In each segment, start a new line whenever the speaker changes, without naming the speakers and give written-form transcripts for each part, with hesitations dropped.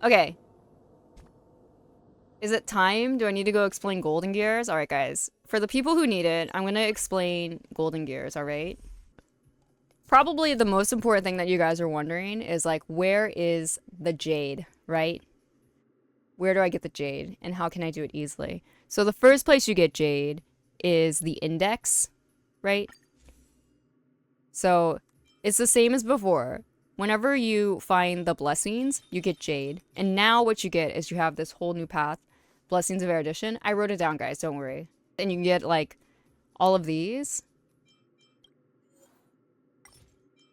Okay. Is it time? Do I need to go explain Golden Gears? Alright, guys. For the people who need it, I'm gonna explain Golden Gears, alright? Probably the most important thing that you guys are wondering is, like, where is the Jade, right? Where do I get the Jade, and how can I do it easily? So the first place you get Jade is the index, right? So it's the same as before. Whenever you find the blessings, you get Jade. And now what you get is you have this whole new path, Blessings of Erudition. I wrote it down, guys, don't worry. And you can get, like, all of these.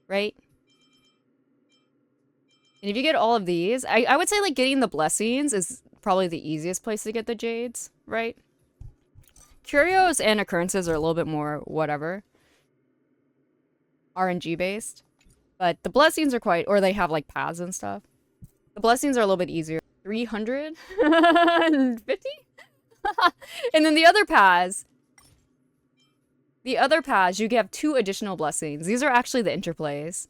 Right? And if you get all of these, I would say, like, getting the blessings is probably the easiest place to get the Jades, right? Curios and Occurrences are a little bit more whatever. RNG based. But the blessings are quite, or they have, like, paths and stuff. The blessings are a little bit easier. 350? And then the other paths, you have 2 additional blessings. These are actually the interplays.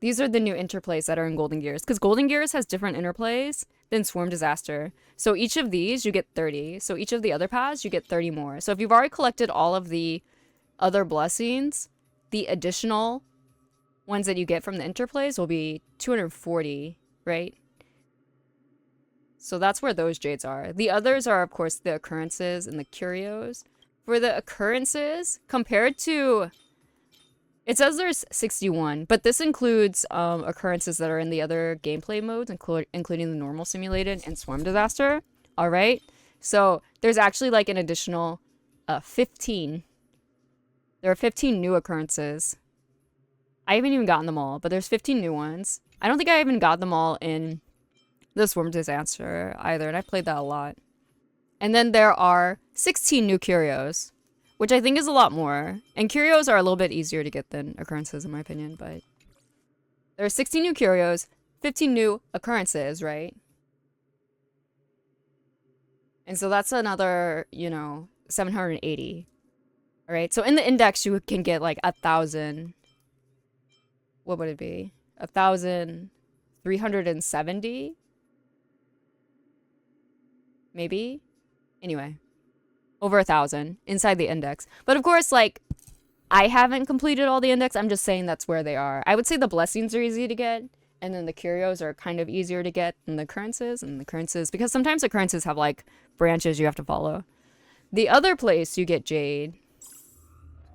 These are the new interplays that are in Golden Gears. Because Golden Gears has different interplays than Swarm Disaster. So each of these, you get 30. So each of the other paths, you get 30 more. So if you've already collected all of the other blessings, the additional ones that you get from the interplays will be 240, right? So that's where those Jades are. The others are, of course, the Occurrences and the Curios. For the Occurrences, compared to... It says there's 61, but this includes Occurrences that are in the other gameplay modes, including the normal simulated and Swarm Disaster. Alright? So there's actually, like, an additional 15. There are 15 new Occurrences. I haven't even gotten them all, but there's 15 new ones. I don't think I even got them all in the Swarm Disaster either, and I played that a lot. And then there are 16 new Curios, which I think is a lot more. And Curios are a little bit easier to get than Occurrences, in my opinion, but... There are 16 new Curios, 15 new Occurrences, right? And so that's another, 780. Alright, so in the index, you can get, like, 1,000... What would it be? 1,370? Maybe? Anyway. Over 1,000 inside the index. But of course, like, I haven't completed all the index. I'm just saying that's where they are. I would say the blessings are easy to get. And then the Curios are kind of easier to get than the Occurrences. And the Occurrences, because sometimes Occurrences have, like, branches you have to follow. The other place you get Jade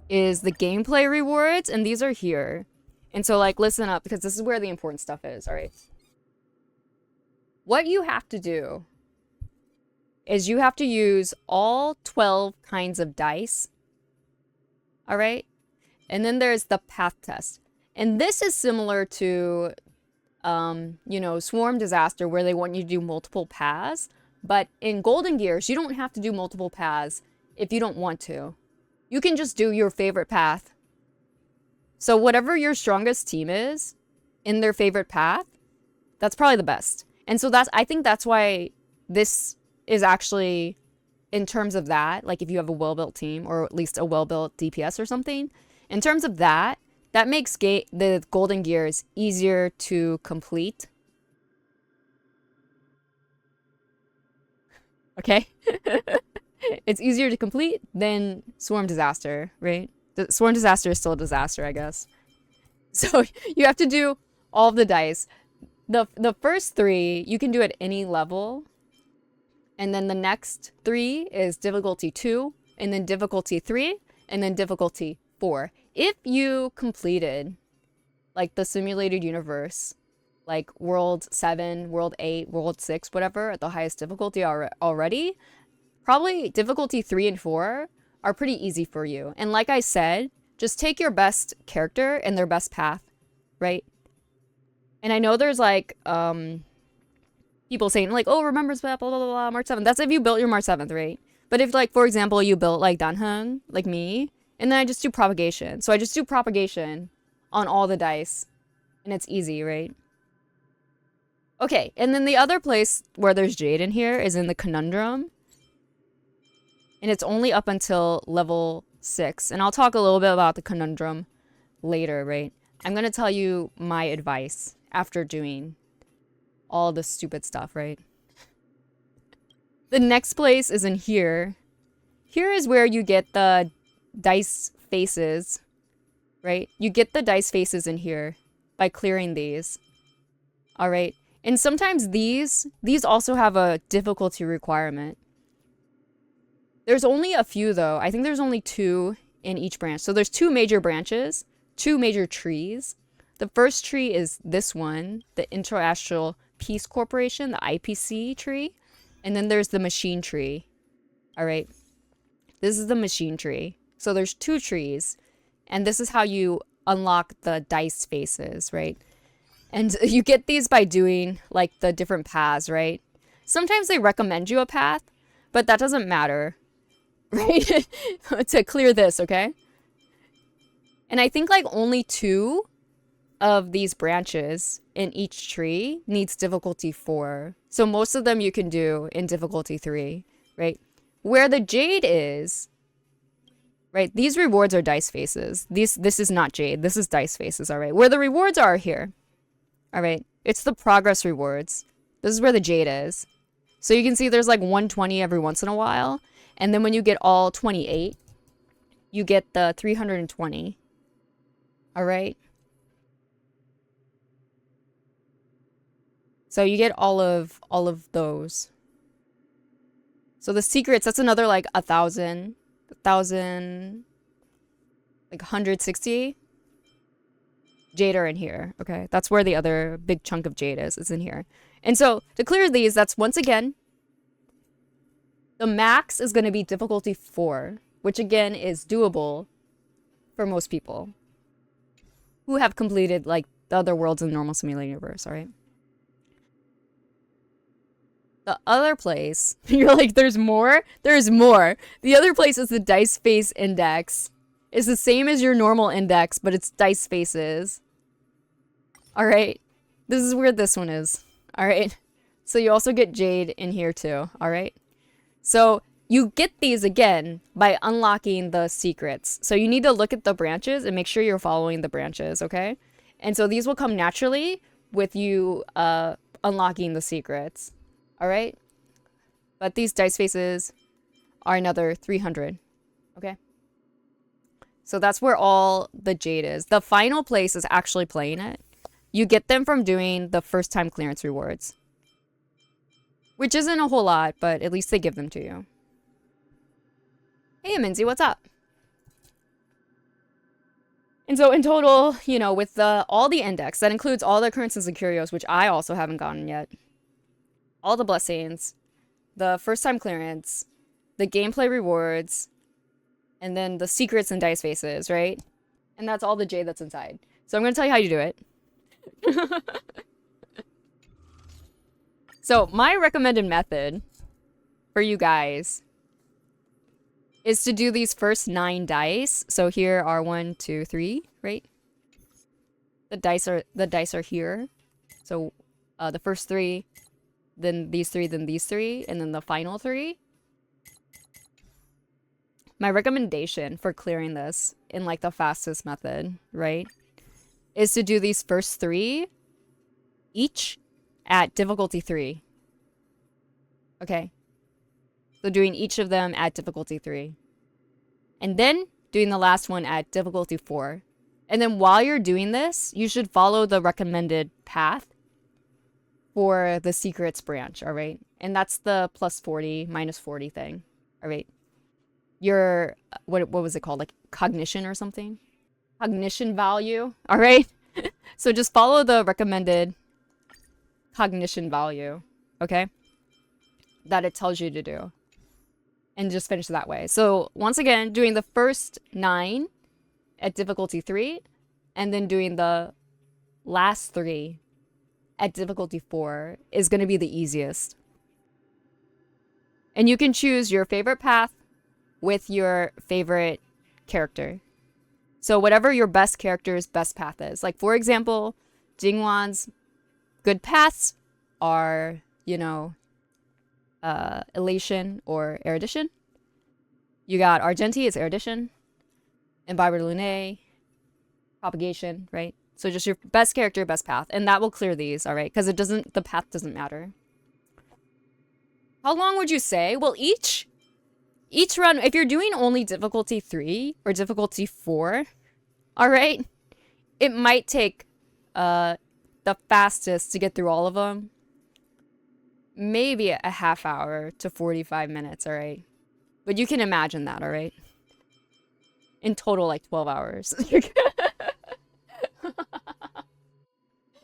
is the gameplay rewards. And these are here. And so, like, listen up, because this is where the important stuff is, alright? What you have to do is you have to use all 12 kinds of dice, alright? And then there's the path test. And this is similar to, Swarm Disaster, where they want you to do multiple paths. But in Golden Gears, you don't have to do multiple paths if you don't want to. You can just do your favorite path. So whatever your strongest team is in their favorite path, that's probably the best. And so I think that's why this is actually, in terms of that, like if you have a well-built team, or at least a well-built DPS or something, in terms of that makes the Golden Gears easier to complete. Okay? It's easier to complete than Swarm Disaster, right? The Swarm Disaster is still a disaster, I guess. So you have to do all of the dice. The first 3 you can do at any level. And then the next 3 is difficulty 2, and then difficulty 3, and then difficulty 4. If you completed, like, the simulated universe, like World 7, World 8, World 6, whatever, at the highest difficulty already, probably difficulty 3 and 4 are pretty easy for you. And like I said, just take your best character and their best path, right? And I know there's, like, people saying, like, oh, remembers blah, blah, blah, blah, March 7th. That's if you built your March 7th, right? But if, like, for example, you built, like, Danheng, like me, and then I just do propagation. So I just do propagation on all the dice, and it's easy, right? Okay, and then the other place where there's Jade in here is in the Conundrum. And it's only up until level 6. And I'll talk a little bit about the Conundrum later, right? I'm going to tell you my advice after doing all the stupid stuff, right? The next place is in here. Here is where you get the dice faces, right? You get the dice faces in here by clearing these. All right. And sometimes these also have a difficulty requirement. There's only a few though. I think there's only 2 in each branch. So there's 2 major branches, 2 major trees. The first tree is this one, the International Peace Corporation, the IPC tree. And then there's the machine tree. All right. This is the machine tree. So there's 2 trees. And this is how you unlock the dice faces, right? And you get these by doing like the different paths, right? Sometimes they recommend you a path, but that doesn't matter, right? To clear this, okay? And I think like only 2 of these branches in each tree needs difficulty 4. So most of them you can do in difficulty 3, right? Where the jade is, right? These rewards are dice faces. This is not jade. This is dice faces, all right? Where the rewards are here. All right, it's the progress rewards. This is where the jade is. So you can see there's like 120 every once in a while. And then when you get all 28, you get the 320. All right. So you get all of those. So the secrets, that's another like 1,000, like 160. Jade are in here. Okay, that's where the other big chunk of jade is. It's in here. And so to clear these, that's once again, the max is going to be difficulty 4, which again is doable for most people who have completed like the other worlds in the normal simulated universe. All right. The other place, you're like, there's more? There's more. The other place is the dice face index. It's the same as your normal index, but it's dice faces. All right. This is where this one is. All right. So you also get jade in here too. All right. So you get these again by unlocking the secrets. So you need to look at the branches and make sure you're following the branches. Okay. And so these will come naturally with you unlocking the secrets. All right. But these dice faces are another 300. Okay. So that's where all the jade is. The final place is actually playing it. You get them from doing the first time clearance rewards. Which isn't a whole lot, but at least they give them to you. Hey, Minzy, what's up? And so in total, you know, with all the index, that includes all the occurrences and curios, which I also haven't gotten yet. All the blessings, the first time clearance, the gameplay rewards, and then the secrets and dice faces, right? And that's all the jade that's inside. So I'm going to tell you how you do it. So my recommended method for you guys is to do these first 9 dice. So here are 1, 2, 3, right? The dice are here. So the first 3, then these 3, then these 3, and then the final 3. My recommendation for clearing this in like the fastest method, right, is to do these first 3 each at difficulty 3. Okay. So doing each of them at difficulty 3. And then doing the last one at difficulty 4. And then while you're doing this, you should follow the recommended path for the secrets branch, all right? And that's the plus 40, minus 40 thing, all right? Your, what was it called? Like cognition or something? Cognition value, all right? So just follow the recommended cognition value, okay? That it tells you to do. And just finish that way. So once again, doing the first 9 at difficulty 3, and then doing the last 3 at difficulty 4 is going to be the easiest. And you can choose your favorite path with your favorite character. So whatever your best character's best path is. Like, for example, Jingwan's good paths are, you know, elation or erudition. You got Argenti is erudition. Imbiber Lunae, propagation, right? So just your best character, best path. And that will clear these, all right? Because the path doesn't matter. How long would you say? Well, each run, if you're doing only difficulty 3 or difficulty 4, all right, it might take the fastest to get through all of them. Maybe a half hour to 45 minutes, all right? But you can imagine that, all right? In total, like 12 hours.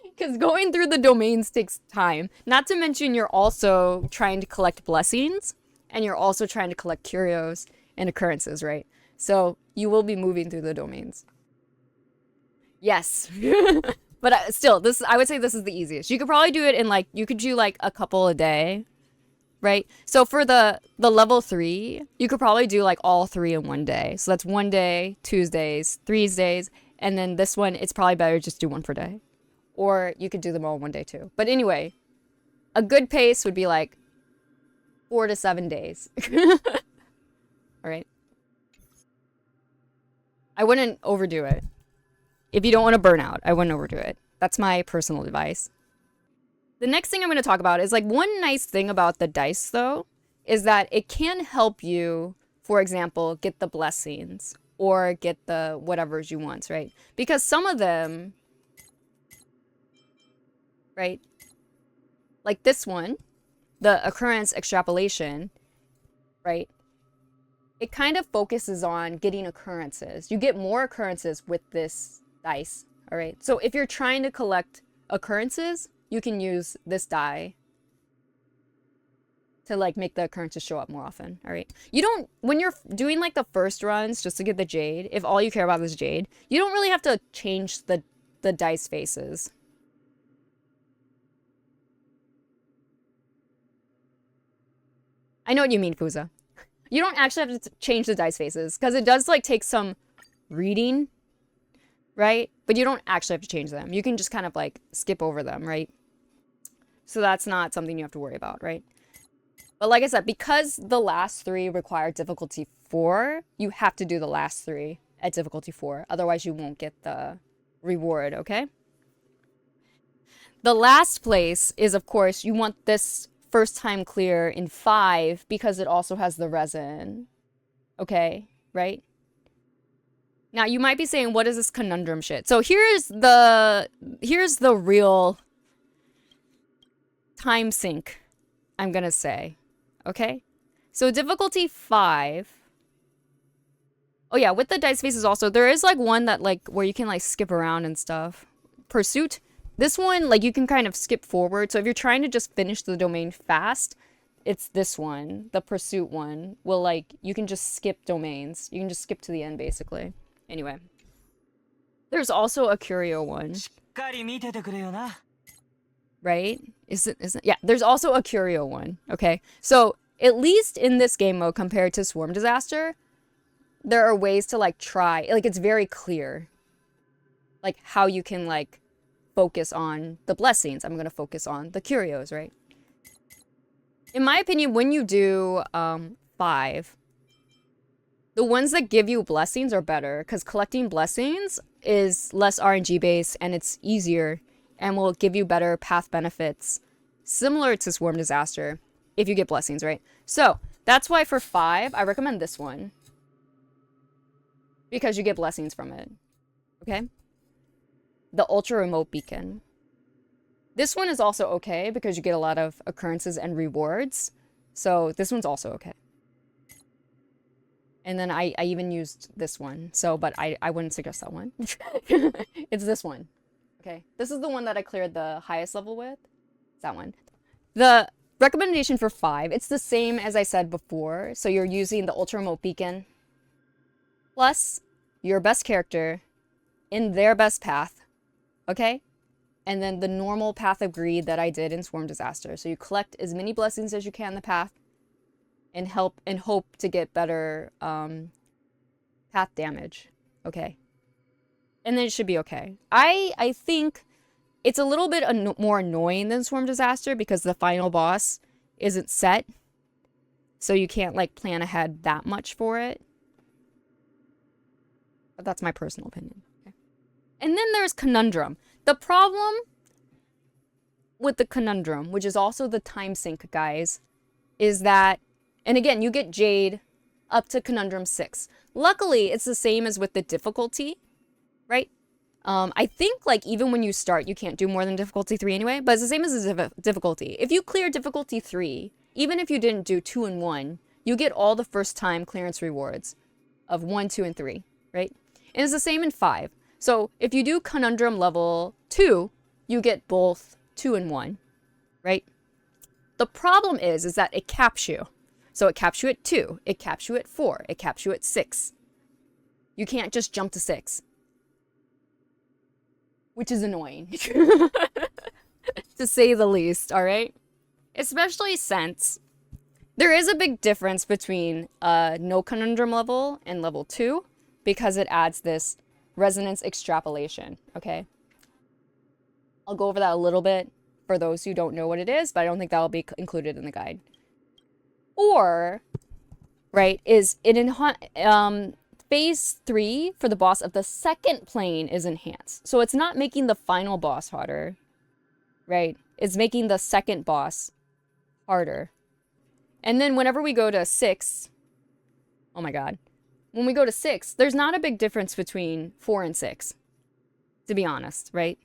Because going through the domains takes time. Not to mention you're also trying to collect blessings, and you're also trying to collect curios and occurrences, right? So you will be moving through the domains. Yes. But still, I would say this is the easiest. You could probably do it in like, you could do like a couple a day, right? So for the level 3, you could probably do like all 3 in one day. So that's 1 day, Tuesdays, 3 days, and then this one, it's probably better to just do 1 per day. Or you could do them all in 1 day too. But anyway, a good pace would be like 4 to 7 days. All right. I wouldn't overdo it. If you don't want to burn out, I wouldn't overdo it. That's my personal advice. The next thing I'm going to talk about is like one nice thing about the dice though, is that it can help you, for example, get the blessings or get the whatever's you want, right? Because some of them, right? Like this one, the occurrence extrapolation, right? It kind of focuses on getting occurrences. You get more occurrences with this dice, all right? So if you're trying to collect occurrences, you can use this die to like make the occurrences show up more often, all right? You don't, when you're doing like the first runs just to get the Jade, if all you care about is Jade, you don't really have to change the dice faces. I know what you mean, Fuza. You don't actually have to change the dice faces because it does like take some reading, right? But you don't actually have to change them. You can just kind of like skip over them, right? So that's not something you have to worry about, right? But like I said, because the last 3 require difficulty 4, you have to do the last 3 at difficulty 4. Otherwise, you won't get the reward, okay? The last place is, of course, you want this first time clear in 5 because it also has the resin. Okay, right? Now you might be saying, what is this conundrum shit? So here's the real time sink, I'm gonna say. Okay? So difficulty 5. Oh yeah, with the dice faces also, there is like one that like where you can like skip around and stuff. Pursuit. This one, like, you can kind of skip forward. So if you're trying to just finish the domain fast, it's this one. The pursuit one will, like, you can just skip domains. You can just skip to the end, basically. Anyway. There's also a Curio one. Right? Is it? Yeah, there's also a Curio one. Okay? So, at least in this game mode compared to Swarm Disaster, there are ways to, like, try. Like, it's very clear. Like, how you can, like, focus on the blessings. I'm going to focus on the curios, right? In my opinion, when you do 5, the ones that give you blessings are better because collecting blessings is less RNG based and it's easier and will give you better path benefits similar to Swarm Disaster if you get blessings, right? So that's why for 5, I recommend this one because you get blessings from it, okay? The Ultra Remote Beacon. This one is also okay because you get a lot of occurrences and rewards. So this one's also okay. And then I even used this one. So, but I wouldn't suggest that one. It's this one. Okay. This is the one that I cleared the highest level with. It's that one. The recommendation for 5, it's the same as I said before. So you're using the Ultra Remote Beacon plus your best character in their best path. Okay? And then the normal path of greed that I did in Swarm Disaster. So you collect as many blessings as you can in the path and hope to get better path damage. Okay? And then it should be okay. I think it's a little bit more annoying than Swarm Disaster because the final boss isn't set. So you can't like plan ahead that much for it. But that's my personal opinion. And then there's Conundrum. The problem with the Conundrum, which is also the time sink, guys, is that, and again, you get Jade up to Conundrum 6. Luckily, it's the same as with the difficulty, right? I think, like, even when you start, you can't do more than difficulty 3 anyway, but it's the same as the difficulty. If you clear difficulty 3, even if you didn't do 2 and 1, you get all the first time clearance rewards of 1, 2, and 3, right? And it's the same in 5. So if you do Conundrum level 2, you get both 2 and 1, right? The problem is that it caps you. So it caps you at 2, it caps you at 4, it caps you at 6. You can't just jump to 6. Which is annoying. To say the least, alright? Especially since there is a big difference between no Conundrum level and level 2, because it adds this resonance extrapolation, okay? I'll go over that a little bit for those who don't know what it is, but I don't think that will be included in the guide. Or, right, is it in phase 3 for the boss of the second plane is enhanced. So it's not making the final boss harder, right? It's making the second boss harder. And then whenever we go to 6, oh my god. When we go to 6, there's not a big difference between 4 and 6, to be honest, right?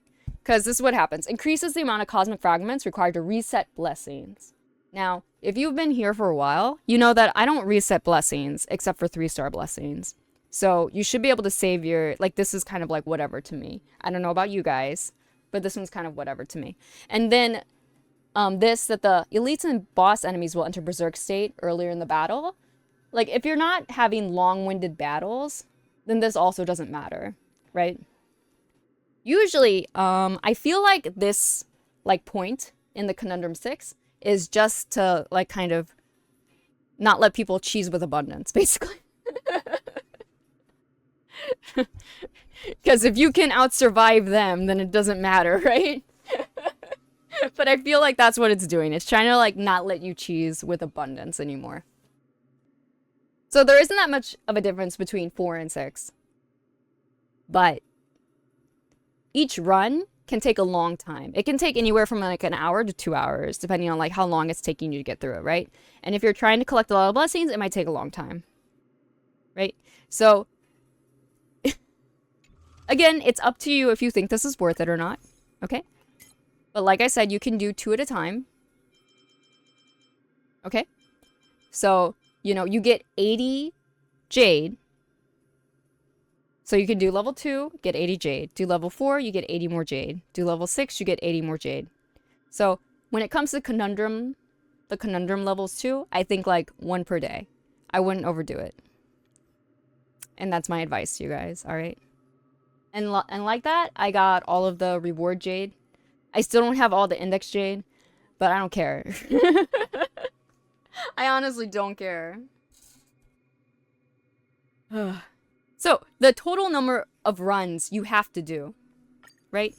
Because this is what happens. Increases the amount of cosmic fragments required to reset blessings. Now, if you've been here for a while, you know that I don't reset blessings except for 3-star blessings. So you should be able to save your, like, this is kind of like whatever to me. I don't know about you guys, but this one's kind of whatever to me. And then that the elites and boss enemies will enter berserk state earlier in the battle. Like, if you're not having long-winded battles, then this also doesn't matter, right? Usually, I feel like this, like, point in the Conundrum 6 is just to, like, kind of not let people cheese with abundance, basically. Because if you can out-survive them, then it doesn't matter, right? But I feel like that's what it's doing. It's trying to, like, not let you cheese with abundance anymore. So there isn't that much of a difference between 4 and 6. But each run can take a long time. It can take anywhere from like an hour to 2 hours, depending on like how long it's taking you to get through it, right? And if you're trying to collect a lot of blessings, it might take a long time, right? So again, it's up to you if you think this is worth it or not, okay? But like I said, you can do 2 at a time, okay? So, you know, you get 80 Jade. So you can do level 2, get 80 Jade. Do level 4, you get 80 more Jade. Do level 6, you get 80 more Jade. So when it comes to Conundrum, the Conundrum levels too, I think like 1 per day. I wouldn't overdo it. And that's my advice to you guys, alright? And like that, I got all of the reward Jade. I still don't have all the index Jade, but I don't care. I honestly don't care. So, the total number of runs you have to do, right?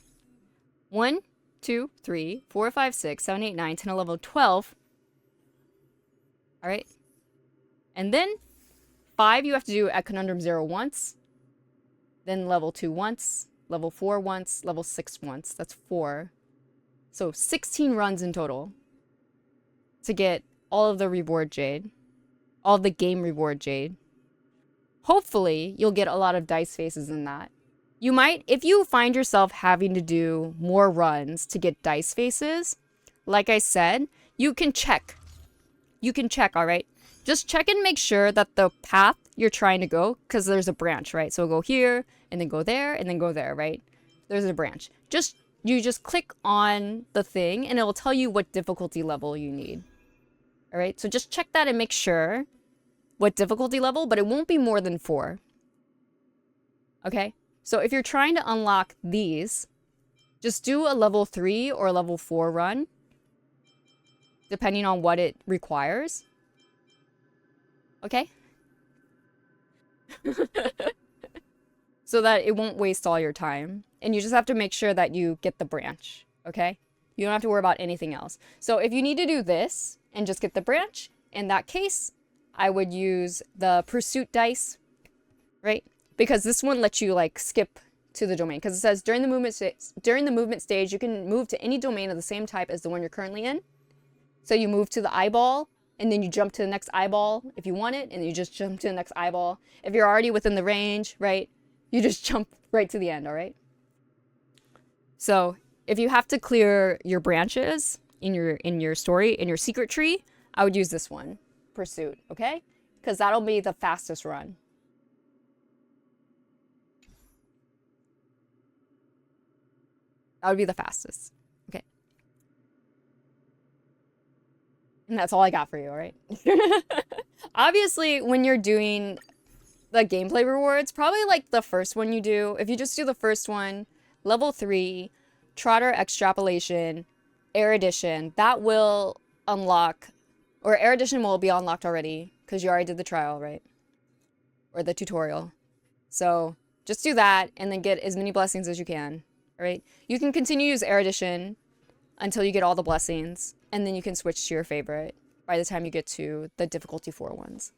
1, 2, 3, 4, 5, 6, 7, 8, 9, 10, 11, 12. Alright? And then 5 you have to do at Conundrum 0 once. Then level 2 once. Level 4 once. Level 6 once. That's 4. So 16 runs in total. To get all of the reward Jade. All of the game reward Jade. Hopefully, you'll get a lot of dice faces in that. You might, if you find yourself having to do more runs to get dice faces, like I said, you can check. You can check, alright? Just check and make sure that the path you're trying to go, because there's a branch, right? So go here, and then go there, and then go there, right? There's a branch. You just click on the thing, and it will tell you what difficulty level you need. Alright? So just check that and make sure what difficulty level, but it won't be more than 4. Okay? So if you're trying to unlock these, just do a level 3 or level 4 run, depending on what it requires. Okay? So that it won't waste all your time. And you just have to make sure that you get the branch. Okay? You don't have to worry about anything else. So if you need to do this and just get the branch, in that case, I would use the pursuit dice, right? Because this one lets you like skip to the domain, because it says during the movement stage, you can move to any domain of the same type as the one you're currently in. So you move to the eyeball, and then you jump to the next eyeball if you want it, and then you just jump to the next eyeball. If you're already within the range, right, you just jump right to the end, all right? So if you have to clear your branches in your story, in your secret tree, I would use this one, Pursuit, okay? Because that'll be the fastest run. That would be the fastest. Okay. And that's all I got for you, all right? Obviously, when you're doing the gameplay rewards, probably like the first one you do, if you just do the first one, level 3, Trotter Extrapolation, Erudition, that will unlock, or Erudition will be unlocked already, because you already did the trial, right? Or the tutorial. So just do that, and then get as many blessings as you can. Right? You can continue to use Erudition until you get all the blessings, and then you can switch to your favorite by the time you get to the difficulty 4 ones.